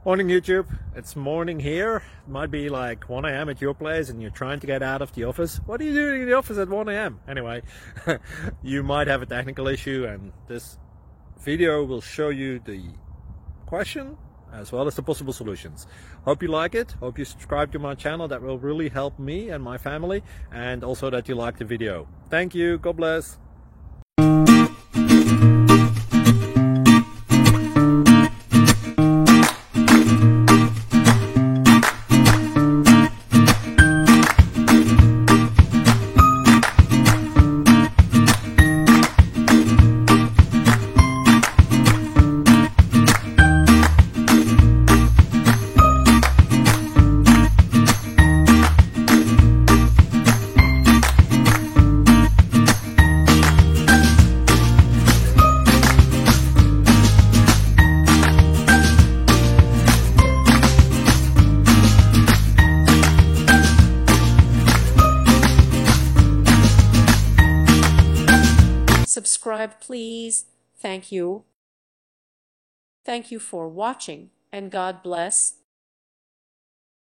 Morning YouTube, it's morning here. It might be like 1 a.m. at your place and you're trying to get out of the office. What are you doing in the office at 1 a.m.? Anyway, you might have a technical issue and this video will show you the question as well as the possible solutions. Hope you like it, hope you subscribe to my channel. That will really help me and my family, and also that you like the video. Thank you, God bless. Subscribe, please. Thank you. Thank you for watching, and God bless.